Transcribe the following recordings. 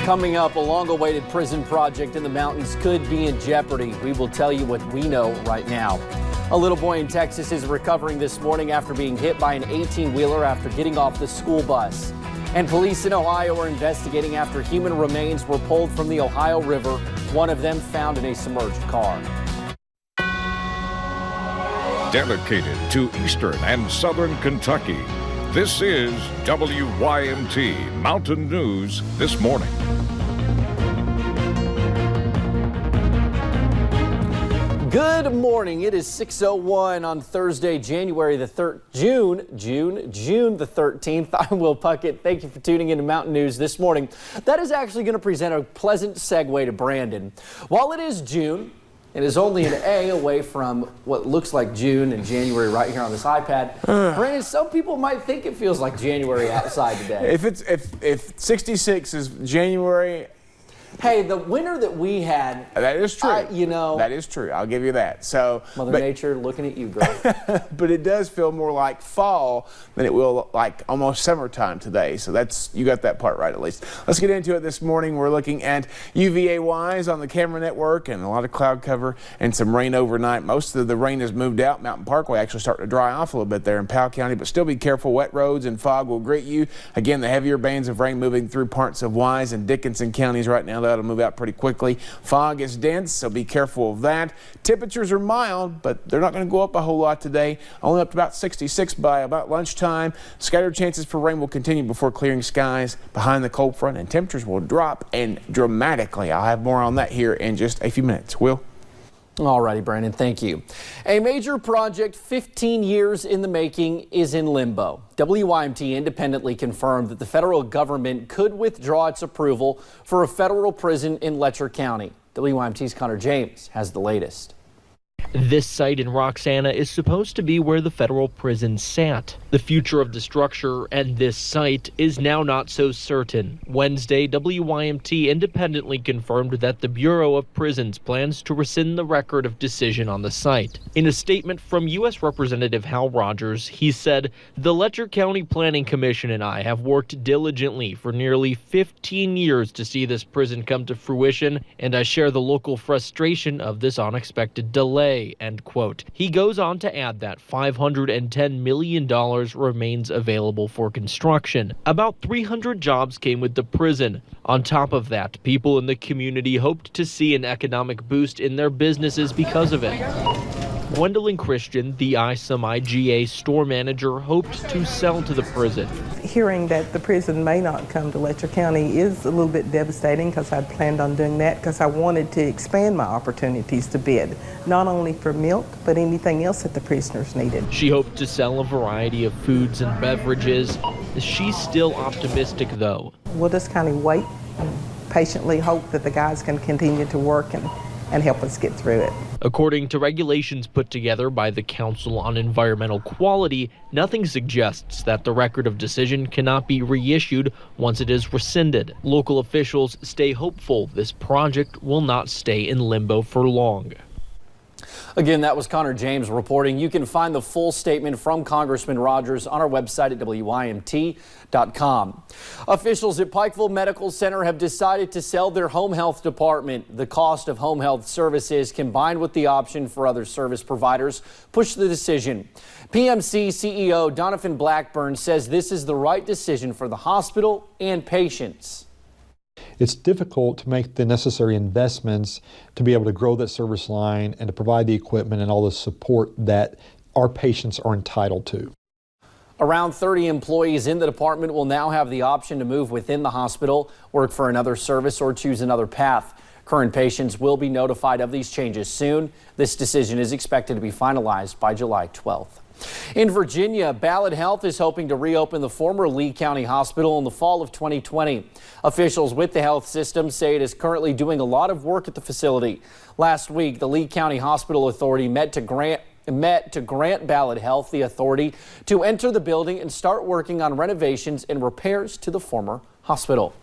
Coming up, a long-awaited prison project in the mountains could be in jeopardy. We will tell you what we know right now. A little boy in Texas is recovering this morning after being hit by an 18-wheeler after getting off the school bus. And police in Ohio are investigating after human remains were pulled from the Ohio River, one of them found in a submerged car. Dedicated to Eastern and Southern Kentucky, this is WYMT Mountain News This Morning. Good morning. It is 6:01 on Thursday, January the 13th. June the 13th. I'm Will Puckett. Thank you for tuning into Mountain News this morning. That is actually going to present a pleasant segue to Brandon. While it is June, it is only an A away from what looks like June and January right here on this iPad. Brandon, some people might think it feels like January outside today. If 66 is January. Hey, the winter that we had. That is true. That is true. I'll give you that. So Mother Nature looking at you, girl. But it does feel more like fall than it will like almost summertime today. So you got that part right at least. Let's get into it this morning. We're looking at UVA-wise on the camera network and a lot of cloud cover and some rain overnight. Most of the rain has moved out. Mountain Parkway actually starting to dry off a little bit there in Powell County, but still be careful. Wet roads and fog will greet you. Again, the heavier bands of rain moving through parts of Wise and Dickinson counties right now. That'll move out pretty quickly. Fog is dense, so be careful of that. Temperatures are mild, but they're not going to go up a whole lot today. Only up to about 66 by about lunchtime. Scattered chances for rain will continue before clearing skies behind the cold front, and temperatures will drop and dramatically. I'll have more on that here in just a few minutes. Will? All righty, Brandon, thank you. A major project 15 years in the making is in limbo. WYMT independently confirmed that the federal government could withdraw its approval for a federal prison in Letcher County. WYMT's Connor James has the latest. This site in Roxana is supposed to be where the federal prison sat. The future of the structure and this site is now not so certain. Wednesday, WYMT independently confirmed that the Bureau of Prisons plans to rescind the record of decision on the site. In a statement from U.S. Representative Hal Rogers, he said, "The Letcher County Planning Commission and I have worked diligently for nearly 15 years to see this prison come to fruition, and I share the local frustration of this unexpected delay." End quote. He goes on to add that $510 million remains available for construction. About 300 jobs came with the prison. On top of that, people in the community hoped to see an economic boost in their businesses because of it. Gwendolyn Christian, the ISOM IGA store manager, hoped to sell to the prison. Hearing that the prison may not come to Letcher County is a little bit devastating because I'd planned on doing that because I wanted to expand my opportunities to bid, not only for milk, but anything else that the prisoners needed. She hoped to sell a variety of foods and beverages. She's still optimistic, though. We'll just kind of wait and patiently hope that the guys can continue to work and help us get through it. According to regulations put together by the Council on Environmental Quality, nothing suggests that the record of decision cannot be reissued once it is rescinded. Local officials stay hopeful this project will not stay in limbo for long. Again, that was Connor James reporting. You can find the full statement from Congressman Rogers on our website at WYMT.com. Officials at Pikeville Medical Center have decided to sell their home health department. The cost of home health services combined with the option for other service providers pushed the decision. PMC CEO Donovan Blackburn says this is the right decision for the hospital and patients. It's difficult to make the necessary investments to be able to grow that service line and to provide the equipment and all the support that our patients are entitled to. Around 30 employees in the department will now have the option to move within the hospital, work for another service, or choose another path. Current patients will be notified of these changes soon. This decision is expected to be finalized by July 12th. In Virginia, Ballad Health is hoping to reopen the former Lee County Hospital in the fall of 2020. Officials with the health system say it is currently doing a lot of work at the facility. Last week, the Lee County Hospital Authority met to grant Ballad Health the authority to enter the building and start working on renovations and repairs to the former Hospital.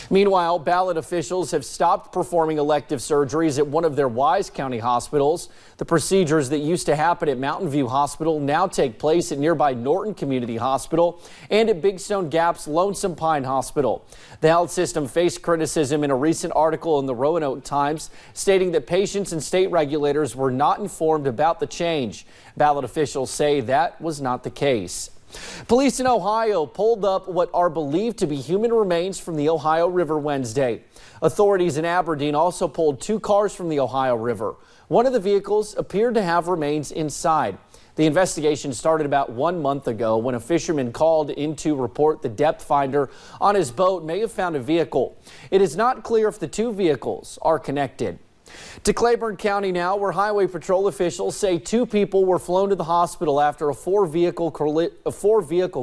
Meanwhile, ballot officials have stopped performing elective surgeries at one of their Wise County hospitals. The procedures that used to happen at Mountain View Hospital now take place at nearby Norton Community Hospital and at Big Stone Gap's Lonesome Pine Hospital. The health system faced criticism in a recent article in the Roanoke Times, stating that patients and state regulators were not informed about the change. Ballot officials say that was not the case. Police in Ohio pulled up what are believed to be human remains from the Ohio River Wednesday. Authorities in Aberdeen also pulled 2 cars from the Ohio River. One of the vehicles appeared to have remains inside. The investigation started about 1 month ago when a fisherman called in to report the depth finder on his boat may have found a vehicle. It is not clear if the 2 vehicles are connected. To Claiborne County now, where Highway Patrol officials say 2 people were flown to the hospital after a 4-vehicle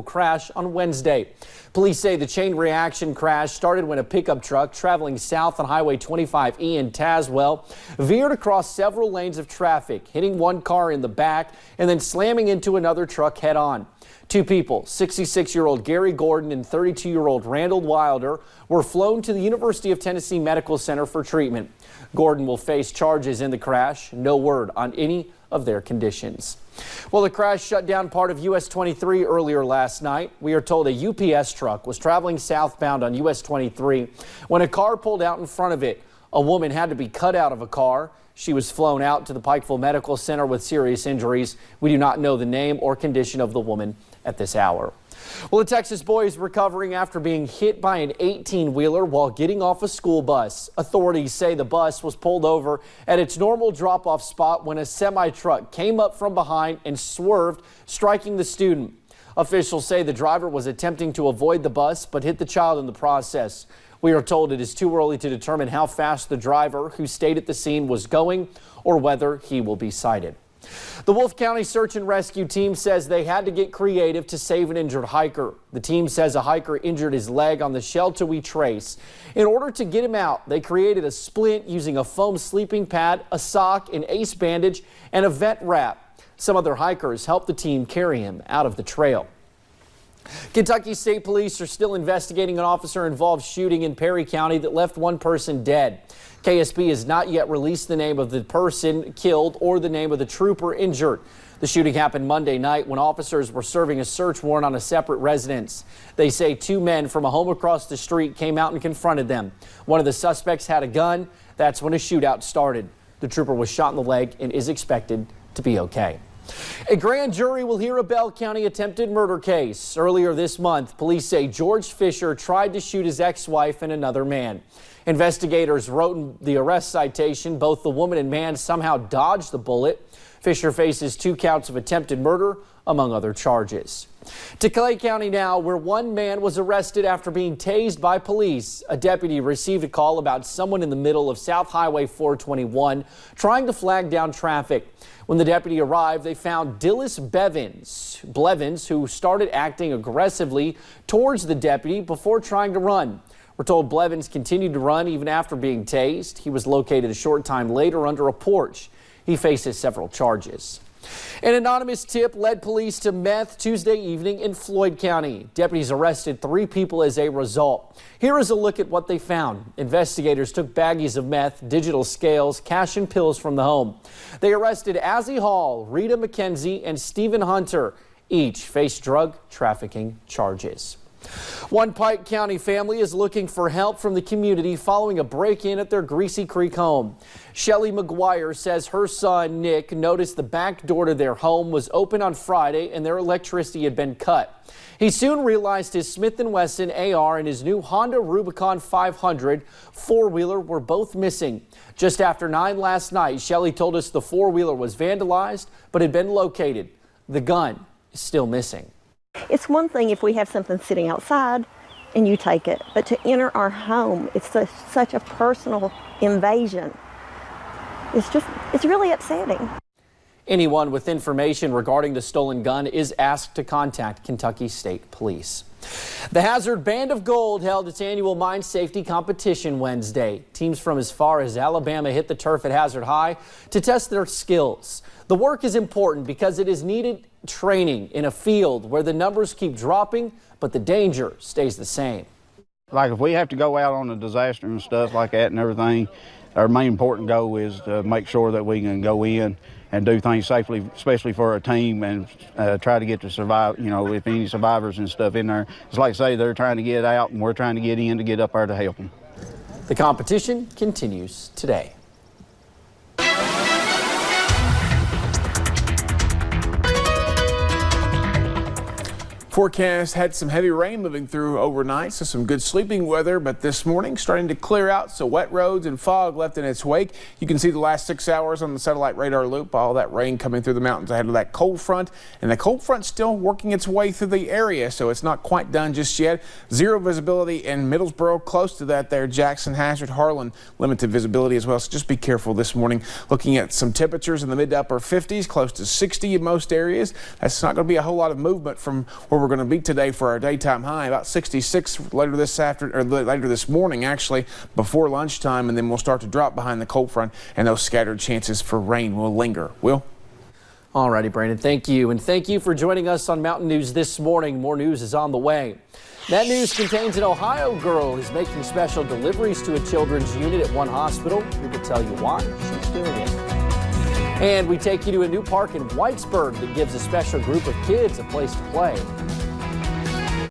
crash on Wednesday. Police say the chain reaction crash started when a pickup truck traveling south on Highway 25E in Tazewell veered across several lanes of traffic, hitting one car in the back and then slamming into another truck head-on. 2 people, 66-year-old Gary Gordon and 32-year-old Randall Wilder, were flown to the University of Tennessee Medical Center for treatment. Gordon will face charges in the crash. No word on any of their conditions. Well, the crash shut down part of US 23 earlier last night. We are told a UPS truck was traveling southbound on US 23 when a car pulled out in front of it. A woman had to be cut out of a car. She was flown out to the Pikeville Medical Center with serious injuries. We do not know the name or condition of the woman at this hour. Well, a Texas boy is recovering after being hit by an 18-wheeler while getting off a school bus. Authorities say the bus was pulled over at its normal drop-off spot when a semi-truck came up from behind and swerved, striking the student. Officials say the driver was attempting to avoid the bus but hit the child in the process. We are told it is too early to determine how fast the driver who stayed at the scene was going or whether he will be cited. The Wolfe County Search and Rescue Team says they had to get creative to save an injured hiker. The team says a hiker injured his leg on the Sheltowee Trace. In order to get him out, they created a splint using a foam sleeping pad, a sock, an ace bandage, and a vet wrap. Some other hikers helped the team carry him out of the trail. Kentucky State Police are still investigating an officer-involved shooting in Perry County that left 1 person dead. KSP has not yet released the name of the person killed or the name of the trooper injured. The shooting happened Monday night when officers were serving a search warrant on a separate residence. They say 2 men from a home across the street came out and confronted them. One of the suspects had a gun. That's when a shootout started. The trooper was shot in the leg and is expected to be okay. A grand jury will hear a Bell County attempted murder case. Earlier this month, police say George Fisher tried to shoot his ex-wife and another man. Investigators wrote in the arrest citation both the woman and man somehow dodged the bullet. Fisher faces 2 counts of attempted murder, among other charges. To Clay County now, where 1 man was arrested after being tased by police. A deputy received a call about someone in the middle of South Highway 421 trying to flag down traffic. When the deputy arrived, they found Dillis Blevins, who started acting aggressively towards the deputy before trying to run. We're told Blevins continued to run even after being tased. He was located a short time later under a porch. He faces several charges. An anonymous tip led police to meth Tuesday evening in Floyd County. Deputies arrested 3 people as a result. Here is a look at what they found. Investigators took baggies of meth, digital scales, cash and pills from the home. They arrested Azzy Hall, Rita McKenzie, and Stephen Hunter. Each face drug trafficking charges. One Pike County family is looking for help from the community following a break-in at their Greasy Creek home. Shelly McGuire says her son, Nick, noticed the back door to their home was open on Friday and their electricity had been cut. He soon realized his Smith & Wesson AR and his new Honda Rubicon 500 four-wheeler were both missing. Just after 9 last night, Shelly told us the four-wheeler was vandalized but had been located. The gun is still missing. It's one thing if we have something sitting outside and you take it, but to enter our home, it's such a personal invasion. It's really upsetting. Anyone with information regarding the stolen gun is asked to contact Kentucky State Police. The Hazard Band of Gold held its annual mine safety competition Wednesday. Teams from as far as Alabama hit the turf at Hazard High to test their skills. The work is important because it is needed training in a field where the numbers keep dropping, but the danger stays the same. Like if we have to go out on a disaster and stuff like that and everything, our main important goal is to make sure that we can go in and do things safely, especially for a team, and try to get to survive, you know, if any survivors and stuff in there. It's like I say, they're trying to get out and we're trying to get in to get up there to help them. The competition continues today. Forecast had some heavy rain moving through overnight, so some good sleeping weather, but this morning starting to clear out, so wet roads and fog left in its wake. You can see the last 6 hours on the satellite radar loop, all that rain coming through the mountains ahead of that cold front, and the cold front still working its way through the area, so it's not quite done just yet. Zero visibility in Middlesboro, close to that there, Jackson, Hazard, Harlan, limited visibility as well, so just be careful this morning. Looking at some temperatures in the mid to upper 50s, close to 60 in most areas. That's not going to be a whole lot of movement from where we're going to be today for our daytime high. About 66 later this afternoon, or later this morning actually, before lunchtime, and then we'll start to drop behind the cold front, and those scattered chances for rain will linger. Will? Alrighty, Brandon, thank you. And thank you for joining us on Mountain News this morning. More news is on the way. That news contains an Ohio girl who's making special deliveries to a children's unit at one hospital. We can tell you why she's doing it. And we take you to a new park in Whitesburg that gives a special group of kids a place to play.